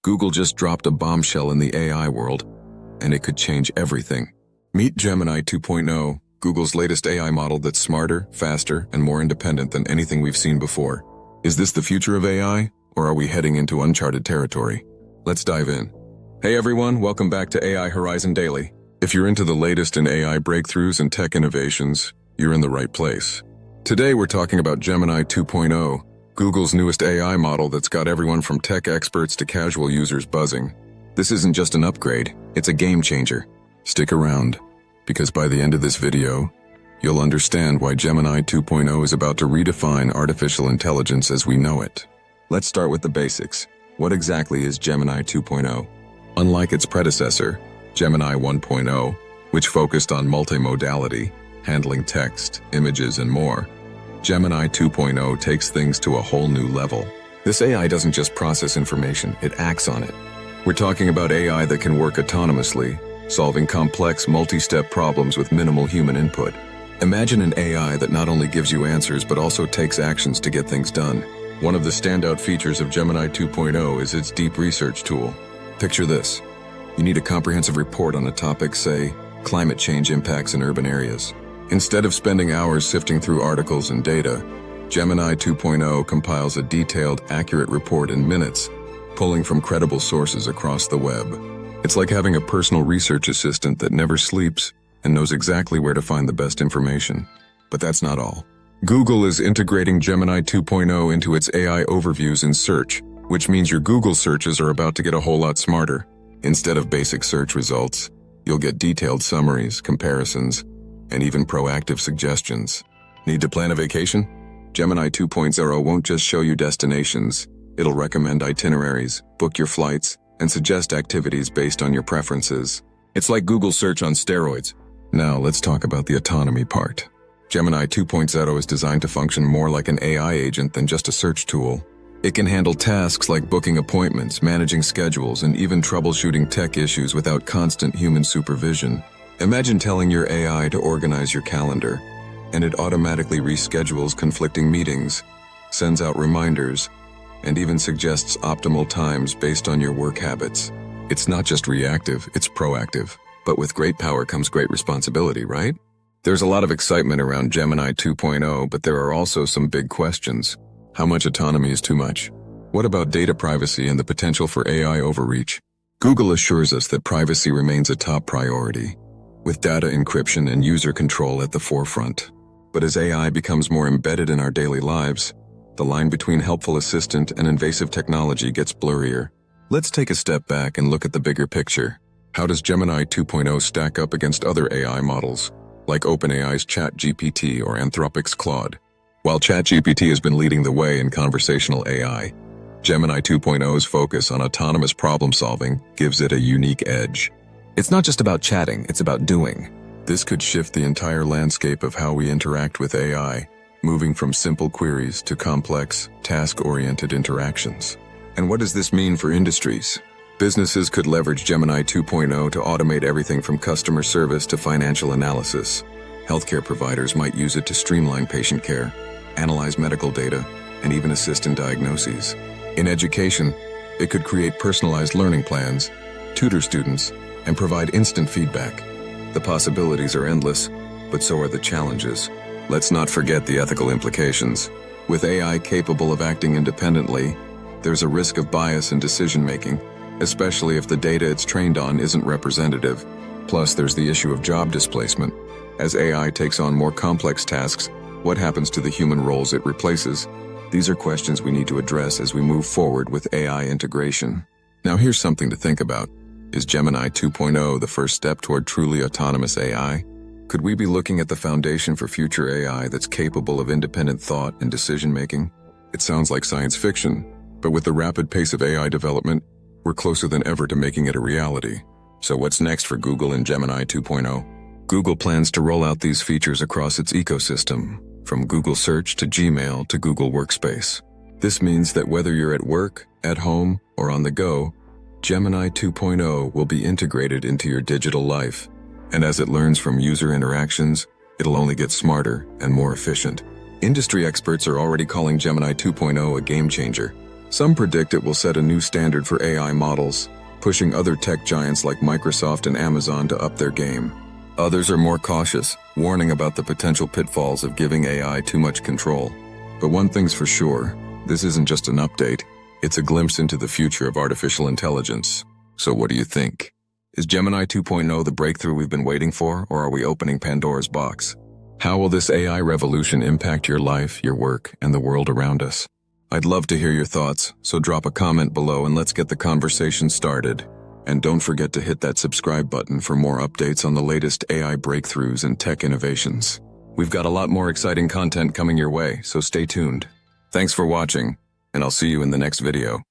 Google just dropped a bombshell in the AI world, and it could change everything. Meet Gemini 2.0, Google's latest AI model that's smarter, faster, and more independent than anything we've seen before. Is this the future of AI, or are we heading into uncharted territory? Let's dive in. Hey everyone, welcome back to AI Horizon Daily. If you're into the latest in AI breakthroughs and tech innovations, you're in the right place. Today we're talking about Gemini 2.0, Google's newest AI model that's got everyone from tech experts to casual users buzzing. This isn't just an upgrade, it's a game changer. Stick around, because by the end of this video, you'll understand why Gemini 2.0 is about to redefine artificial intelligence as we know it. Let's start with the basics. What exactly is Gemini 2.0? Unlike its predecessor, Gemini 1.0, which focused on multimodality, handling text, images, and more, Gemini 2.0 takes things to a whole new level. This AI doesn't just process information, it acts on it. We're talking about AI that can work autonomously, solving complex, multi-step problems with minimal human input. Imagine an AI that not only gives you answers but also takes actions to get things done. One of the standout features of Gemini 2.0 is its deep research tool. Picture this. You need a comprehensive report on a topic, say, climate change impacts in urban areas. Instead of spending hours sifting through articles and data, Gemini 2.0 compiles a detailed, accurate report in minutes, pulling from credible sources across the web. It's like having a personal research assistant that never sleeps and knows exactly where to find the best information. But that's not all. Google is integrating Gemini 2.0 into its AI overviews in search, which means your Google searches are about to get a whole lot smarter. Instead of basic search results, you'll get detailed summaries, comparisons, and even proactive suggestions. Need to plan a vacation? Gemini 2.0 won't just show you destinations. It'll recommend itineraries, book your flights, and suggest activities based on your preferences. It's like Google search on steroids. Now let's talk about the autonomy part. Gemini 2.0 is designed to function more like an AI agent than just a search tool. It can handle tasks like booking appointments, managing schedules, and even troubleshooting tech issues without constant human supervision. Imagine telling your AI to organize your calendar, and it automatically reschedules conflicting meetings, sends out reminders, and even suggests optimal times based on your work habits. It's not just reactive, it's proactive. But with great power comes great responsibility, right? There's a lot of excitement around Gemini 2.0, but there are also some big questions. How much autonomy is too much? What about data privacy and the potential for AI overreach? Google assures us that privacy remains a top priority, with data encryption and user control at the forefront. But as AI becomes more embedded in our daily lives, the line between helpful assistant and invasive technology gets blurrier. Let's take a step back and look at the bigger picture. How does Gemini 2.0 stack up against other AI models, like OpenAI's ChatGPT or Anthropic's Claude? While ChatGPT has been leading the way in conversational AI, Gemini 2.0's focus on autonomous problem-solving gives it a unique edge. It's not just about chatting, it's about doing. This could shift the entire landscape of how we interact with AI, moving from simple queries to complex, task-oriented interactions. And what does this mean for industries? Businesses could leverage Gemini 2.0 to automate everything from customer service to financial analysis. Healthcare providers might use it to streamline patient care, analyze medical data, and even assist in diagnoses. In education, it could create personalized learning plans, tutor students, and provide instant feedback. The possibilities are endless, but so are the challenges. Let's not forget the ethical implications. With AI capable of acting independently, there's a risk of bias in decision-making, especially if the data it's trained on isn't representative. Plus, there's the issue of job displacement. As AI takes on more complex tasks, what happens to the human roles it replaces? These are questions we need to address as we move forward with AI integration. Now here's something to think about. Is Gemini 2.0 the first step toward truly autonomous AI? Could we be looking at the foundation for future AI that's capable of independent thought and decision-making? It sounds like science fiction, but with the rapid pace of AI development, we're closer than ever to making it a reality. So what's next for Google and Gemini 2.0? Google plans to roll out these features across its ecosystem, from Google Search to Gmail to Google Workspace. This means that whether you're at work, at home, or on the go, Gemini 2.0 will be integrated into your digital life. And as it learns from user interactions, it'll only get smarter and more efficient. Industry experts are already calling Gemini 2.0 a game changer, Some predict it will set a new standard for AI models, pushing other tech giants like Microsoft and Amazon to up their game. Others are more cautious, warning about the potential pitfalls of giving AI too much control. But one thing's for sure, this isn't just an update, it's a glimpse into the future of artificial intelligence. So what do you think? Is Gemini 2.0 the breakthrough we've been waiting for, or are we opening Pandora's box? How will this AI revolution impact your life, your work, and the world around us? I'd love to hear your thoughts, so drop a comment below and let's get the conversation started. And don't forget to hit that subscribe button for more updates on the latest AI breakthroughs and tech innovations. We've got a lot more exciting content coming your way, so stay tuned. Thanks for watching, and I'll see you in the next video.